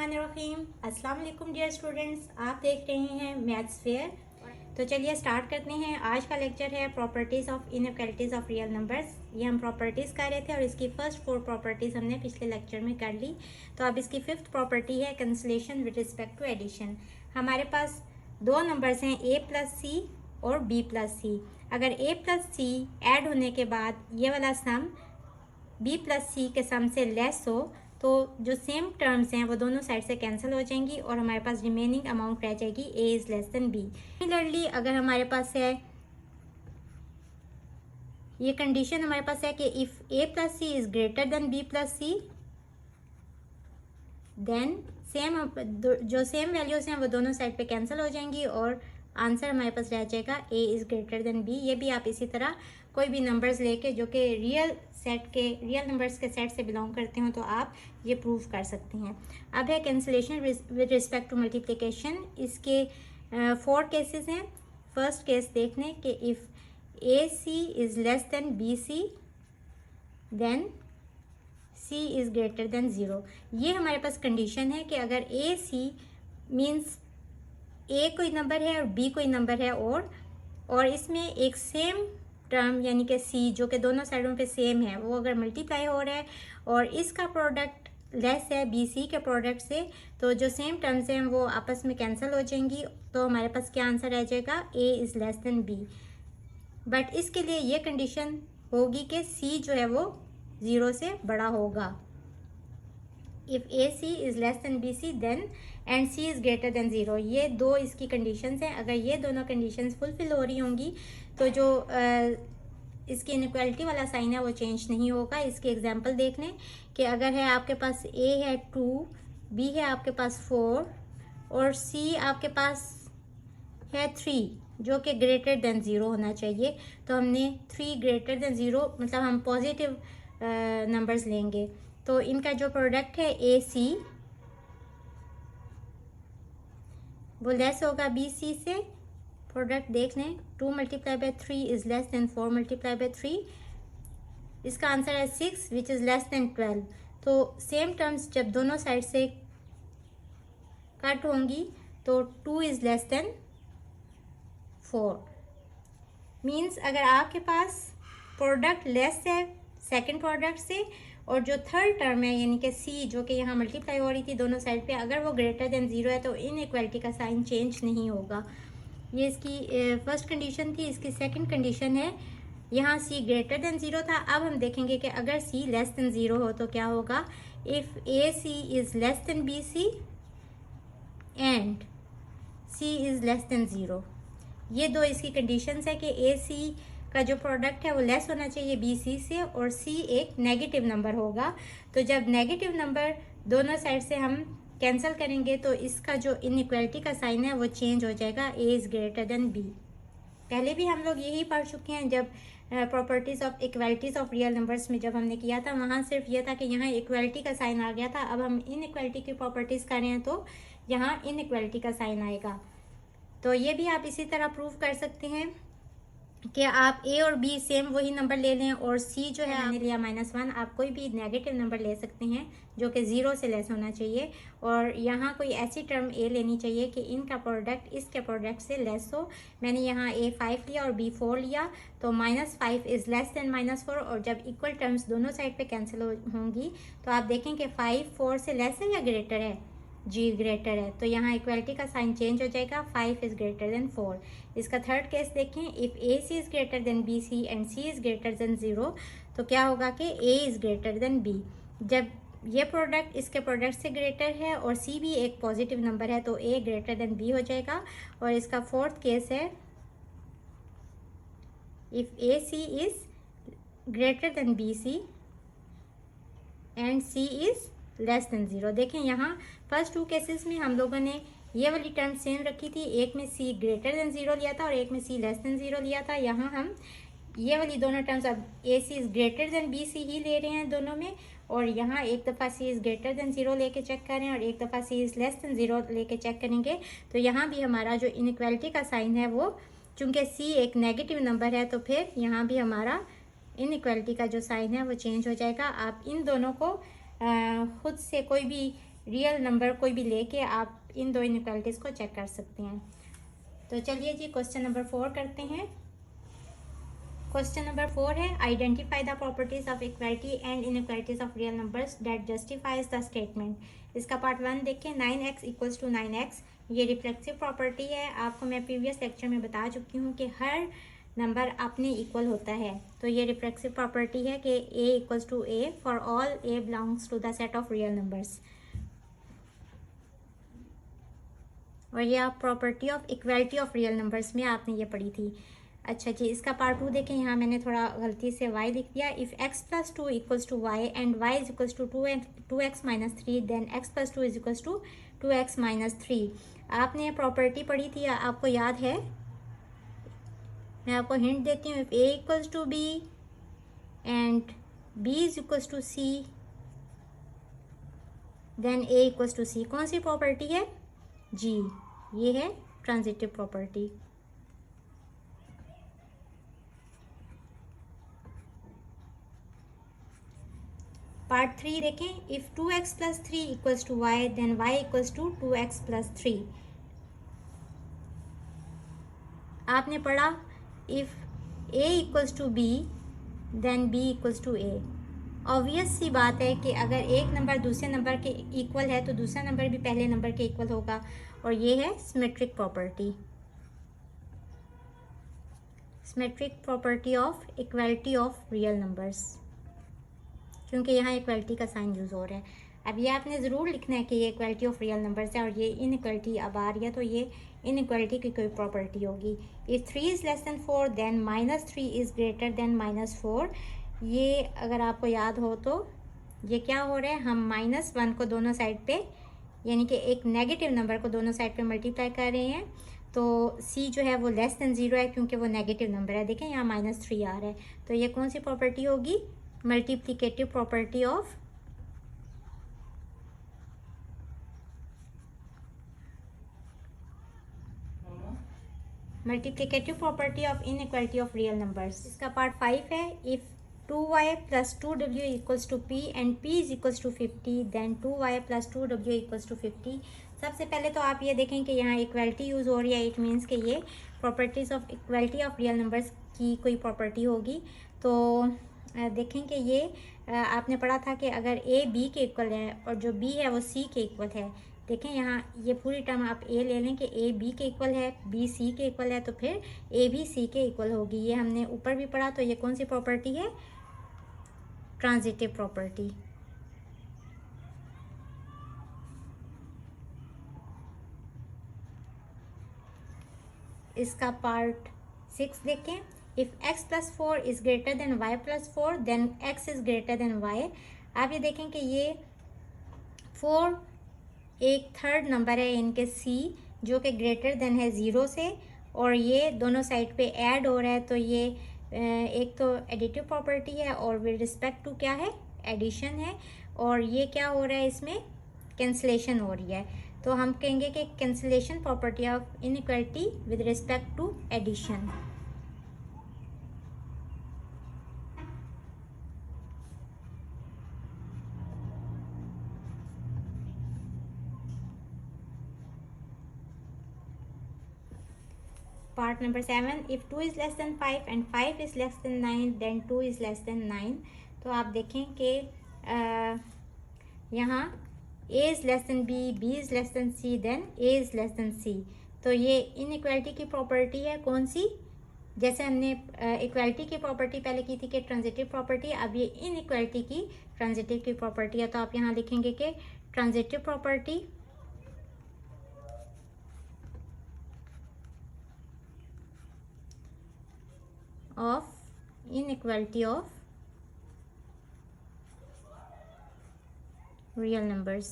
बिस्मिल्लाहिर्रहमानिर्रहीम। अस्सलाम वालेकुम डियर स्टूडेंट्स, आप देख रहे हैं मैथ्स फेयर। तो चलिए स्टार्ट करते हैं। आज का लेक्चर है properties of inequalities of real numbers. ये हम प्रॉपर्टीज़ कर रहे थे और इसकी फर्स्ट 4 प्रॉपर्टीज़ हमने पिछले लेक्चर में कर ली। तो अब इसकी 5th प्रॉपर्टी है cancellation with respect to addition. हमारे पास दो नंबर्स हैं a प्लस सी और b प्लस सी। अगर a प्लस सी ऐड होने के बाद ये वाला सम b प्लस सी के सम से लेस हो तो जो सेम टर्म्स हैं वो दोनों साइड से कैंसिल हो जाएंगी और हमारे पास रिमेनिंग अमाउंट रह जाएगी a is less than b। Similarly अगर हमारे पास है ये कंडीशन हमारे पास है कि if a plus C is greater than b plus C then जो सेम वैल्यूज़ हैं वो दोनों साइड पे कैंसिल हो जाएंगी और आंसर हमारे पास रह जाएगा a is greater than b। ये भी आप इसी तरह कोई भी नंबर्स लेके जो कि रियल नंबर्स के सेट से बिलोंग करते हो तो आप ये प्रूव कर सकते हैं। अब है cancellation with respect to multiplication. इसके 4 केसेस हैं। फर्स्ट केस देखने कि if A C is less than B C then C is greater than 0। ये हमारे पास कंडीशन है कि अगर ए सी मीन्स ए कोई नंबर है और बी कोई नंबर है और इसमें एक सेम टर्म यानी कि सी जो कि दोनों साइडों पे सेम है वो अगर मल्टीप्लाई हो रहा है और इसका प्रोडक्ट लेस है बी सी के प्रोडक्ट से तो जो सेम टर्म्स हैं वो आपस में कैंसिल हो जाएंगी। तो हमारे पास क्या आंसर रह जाएगा A is less than B. But इसके लिए ये कंडीशन होगी कि सी जो है वो 0 से बड़ा होगा। If A C is less than B C then and C is greater than 0। ये दो इसकी कंडीशंस हैं। अगर ये दोनों कंडीशंस फुलफिल हो रही होंगी तो जो इसकी इनइक्वालिटी वाला साइन है वो चेंज नहीं होगा। इसके एग्जांपल देख लें कि अगर है आपके पास a है 2, b है आपके पास 4 और c आपके पास है 3 जो कि ग्रेटर देन 0 होना चाहिए। तो हमने 3 ग्रेटर देन 0 मतलब हम पॉजिटिव नंबर्स लेंगे। तो इनका जो प्रोडक्ट है ए सी वो लेस होगा बी सी से। प्रोडक्ट देख लें 2 multiply by 3 is less than 4 multiply by 3। इसका आंसर है 6 विच इज़ लेस देन 12। तो सेम टर्म्स जब दोनों साइड से कट होंगी तो 2 इज़ लेस देन 4। मीन्स अगर आपके पास प्रोडक्ट लेस है सेकंड प्रोडक्ट से और जो थर्ड टर्म है यानी कि सी जो कि यहाँ मल्टीप्लाई हो रही थी दोनों साइड पे अगर वो ग्रेटर देन 0 है तो इनइक्वालिटी का साइन चेंज नहीं होगा। ये इसकी फर्स्ट कंडीशन थी। इसकी सेकंड कंडीशन है यहाँ सी ग्रेटर देन 0 था। अब हम देखेंगे कि अगर सी लेस देन 0 हो तो क्या होगा। If A C is less than B C and C is less than 0। ये दो इसकी कंडीशंस है कि ए सी का जो प्रोडक्ट है वो लेस होना चाहिए बी सी से और सी एक नेगेटिव नंबर होगा। तो जब नेगेटिव नंबर दोनों साइड से हम कैंसिल करेंगे तो इसका जो इनइक्वालिटी का साइन है वो चेंज हो जाएगा A is greater than B. पहले भी हम लोग यही पढ़ चुके हैं जब properties of equalities of real numbers में जब हमने किया था वहाँ सिर्फ ये था कि यहाँ इक्वालिटी का साइन आ गया था। अब हम इनइक्वालिटी की प्रॉपर्टीज़ कर रहे हैं तो यहाँ इनइक्वालिटी का साइन आएगा। तो ये भी आप इसी तरह प्रूव कर सकते हैं कि आप a और b सेम वही नंबर ले लें और c जो है मैंने लिया -1। आप कोई भी नेगेटिव नंबर ले सकते हैं जो कि 0 से लेस होना चाहिए और यहाँ कोई ऐसी टर्म a लेनी चाहिए कि इनका प्रोडक्ट इसके प्रोडक्ट से लेस हो। मैंने यहाँ a 5 लिया और b 4 लिया तो -5 इज़ लेस देन -4 और जब इक्वल टर्म्स दोनों साइड पे कैंसिल होंगी तो आप देखें कि 5 4 से लेस है या ग्रेटर है। जी ग्रेटर है। तो यहाँ इक्वालिटी का साइन चेंज हो जाएगा 5 इज़ ग्रेटर देन 4। इसका थर्ड केस देखें if A C is greater than B C and C is greater than 0 तो क्या होगा कि A is greater than B. जब ये प्रोडक्ट इसके प्रोडक्ट से ग्रेटर है और सी भी एक पॉजिटिव नंबर है तो ए ग्रेटर देन बी हो जाएगा। और इसका फोर्थ केस है if A C is greater than B C and C is less than 0। देखें यहाँ फर्स्ट 2 केसेस में हम लोगों ने ये वाली टर्म सेम रखी थी। एक में सी ग्रेटर देन 0 लिया था और एक में सी लेस देन 0 लिया था। यहाँ हम ये वाली दोनों टर्म्स अब A C is greater than B C ही ले रहे हैं दोनों में और यहाँ एक दफ़ा सी इज़ ग्रेटर देन 0 लेके चेक करें और एक दफ़ा सी इज़ लेस देन 0 लेके चेक करेंगे तो यहाँ भी हमारा जो इनइक्वालिटी का साइन है वो चूँकि सी एक नेगेटिव नंबर है तो फिर यहाँ भी हमारा इनइक्वालिटी का जो साइन है वो चेंज हो जाएगा। आप इन दोनों को खुद से कोई भी रियल नंबर कोई भी लेके आप इन दो इनइक्वालिटीज़ को चेक कर सकते हैं। तो चलिए जी क्वेश्चन नंबर 4 करते हैं। क्वेश्चन नंबर 4 है identify the properties of equality and inequalities of real numbers that justifies the statement. इसका पार्ट 1 देखें। 9x इक्वल्स टू 9x, ये रिफ्लेक्सिव प्रॉपर्टी है। आपको मैं प्रीवियस लेक्चर में बता चुकी हूँ कि हर नंबर अपने इक्वल होता है। तो ये रिफ्लेक्सिव प्रॉपर्टी है कि a equals to a for all a belongs to the set of real numbers. और ये आप property of equality of real numbers में आपने ये पढ़ी थी। अच्छा जी, इसका पार्ट 2 देखें। यहाँ मैंने थोड़ा गलती से y लिख दिया। If x plus 2 equals to y and y is equals to 2x minus 3 then x plus 2 is equals to 2x minus 3। आपने ये प्रॉपर्टी पढ़ी थी, आपको याद है? मैं आपको हिंट देती हूँ। If a equals to b and b is equals to c then a equals to c। कौन सी प्रॉपर्टी है जी? ये है ट्रांजिटिव प्रॉपर्टी। पार्ट 3 देखें। If 2x plus 3 equals to y then y equals to 2x plus 3। आपने पढ़ा if a equals to b then b equals to a। Obvious सी बात है कि अगर एक नंबर दूसरे नंबर के इक्वल है तो दूसरा नंबर भी पहले नंबर के इक्वल होगा, और ये है symmetric property. Symmetric property of equality of real numbers, क्योंकि यहाँ इक्वालिटी का साइन यूज़ हो रहा है। अब ये आपने ज़रूर लिखना है कि ये इक्वालिटी ऑफ रियल नंबर्स है और ये इनइक्वालिटी अब आ रही है, तो ये इनइक्वालिटी की कोई प्रॉपर्टी होगी। If 3 is less than 4 then -3 is greater than -4। ये अगर आपको याद हो तो ये क्या हो रहा है, हम -1 को दोनों साइड पे, यानी कि एक नेगेटिव नंबर को दोनों साइड पे मल्टीप्लाई कर रहे हैं। तो c जो है वो लेस देन 0 है क्योंकि वो नेगेटिव नंबर है। देखें यहाँ -3 आ रहा है, तो ये कौन सी प्रॉपर्टी होगी? Multiplicative property of inequality of real numbers. इसका पार्ट 5 है। If 2y plus 2w equals to p and p is equals to 50 then 2y plus 2w equals to 50। सबसे पहले तो आप ये देखें कि यहाँ इक्वालिटी यूज़ हो रही है। इट मीन्स कि ये properties of equality of real numbers की कोई प्रॉपर्टी होगी। तो देखें कि ये आपने पढ़ा था कि अगर a b के इक्वल है और जो b है वो c के इक्वल है। देखें यहाँ ये पूरी टर्म आप a ले लें कि a b के इक्वल है, b c के इक्वल है, तो फिर a भी c के इक्वल होगी। ये हमने ऊपर भी पढ़ा। तो ये कौन सी प्रॉपर्टी है? Transitive property. इसका पार्ट 6 देखें। If x plus 4 is greater than y plus 4 then x is greater than y। आप ये देखें कि ये 4 एक थर्ड नंबर है इनके c, जो कि ग्रेटर देन है 0 से, और ये दोनों साइड पे ऐड हो रहा है। तो ये एक तो एडिटिव प्रॉपर्टी है और विद रिस्पेक्ट टू क्या है? एडिशन है। और ये क्या हो रहा है? इसमें कैंसलेशन हो रही है। तो हम कहेंगे कि cancellation property of inequality with respect to addition. Part number 7। If 2 is less than 5 and 5 is less than 9 then 2 is less than 9। तो आप देखें कि यहाँ a is less than b, b is less than c, then a is less than c। तो ये inequality की property है। कौन सी? जैसे हमने इक्वालिटी की प्रॉपर्टी पहले की थी कि ट्रांजिटिव प्रॉपर्टी, अब ये इनइक्वालिटी की ट्रांजिटिव की प्रॉपर्टी है। तो आप यहाँ लिखेंगे कि transitive property of inequality of real numbers.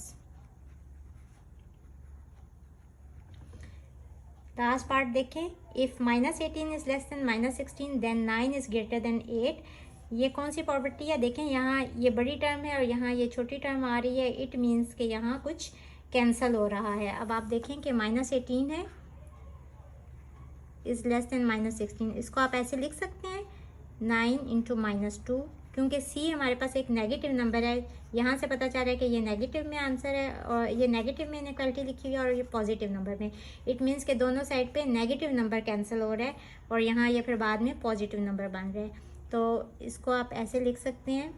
Last part देखें। If -18 is less than -16 then 9 is greater than 8। ये कौन सी प्रॉपर्टी है? देखें यहाँ ये बड़ी टर्म है और यहाँ ये छोटी टर्म आ रही है। इट मीन्स कि यहाँ कुछ कैंसिल हो रहा है। अब आप देखें कि -18 है इज़ लेस देन -16। इसको आप ऐसे लिख सकते हैं 9 इंटू -2 क्योंकि सी हमारे पास एक नेगेटिव नंबर है। यहाँ से पता चल रहा है कि ये नेगेटिव में आंसर है और ये नेगेटिव में इनइक्वालिटी लिखी हुई है और ये पॉजिटिव नंबर में। इट मीन्स कि दोनों साइड पे नेगेटिव नंबर कैंसिल हो रहा है और यहाँ ये फिर बाद में पॉजिटिव नंबर बन रहे हैं। तो इसको आप ऐसे लिख सकते हैं,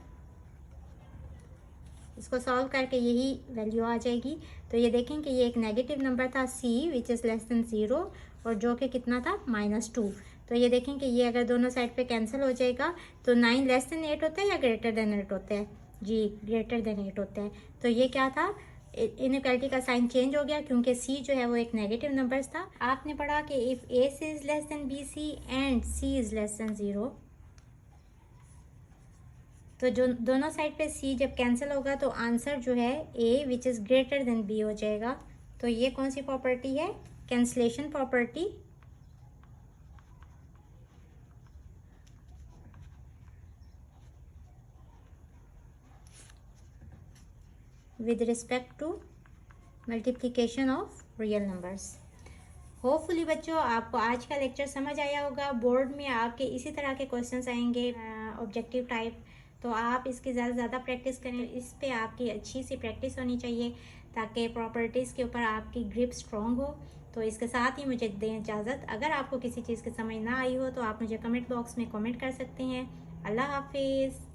इसको सॉल्व करके यही वैल्यू आ जाएगी। तो ये देखें कि ये एक नेगेटिव नंबर था सी विच इज़ लेस देन 0 और जो कि कितना था -2। तो ये देखें कि ये अगर दोनों साइड पे कैंसिल हो जाएगा तो 9 लेस देन 8 होता है या ग्रेटर देन 8 होता है? जी ग्रेटर देन 8 होता है। तो ये क्या था, इनइक्वालिटी का साइन चेंज हो गया क्योंकि सी जो है वो एक नेगेटिव नंबर था। आपने पढ़ा कि if A C is less than B C and C is less than 0, तो जो दोनों साइड पे सी जब कैंसिल होगा तो आंसर जो है A which is greater than B हो जाएगा। तो ये कौन सी प्रॉपर्टी है? Cancellation property with respect to multiplication of real numbers. Hopefully बच्चों आपको आज का लेक्चर समझ आया होगा। बोर्ड में आपके इसी तरह के क्वेश्चंस आएंगे ऑब्जेक्टिव टाइप, तो आप इसकी ज़्यादा से ज़्यादा प्रैक्टिस करें। इस पे आपकी अच्छी सी प्रैक्टिस होनी चाहिए ताकि प्रॉपर्टीज़ के ऊपर आपकी ग्रिप स्ट्रॉन्ग हो। तो इसके साथ ही मुझे दें इजाज़त। अगर आपको किसी चीज़ की समझ ना आई हो तो आप मुझे कमेंट बॉक्स में कमेंट कर सकते हैं। अल्लाह हाफिज़।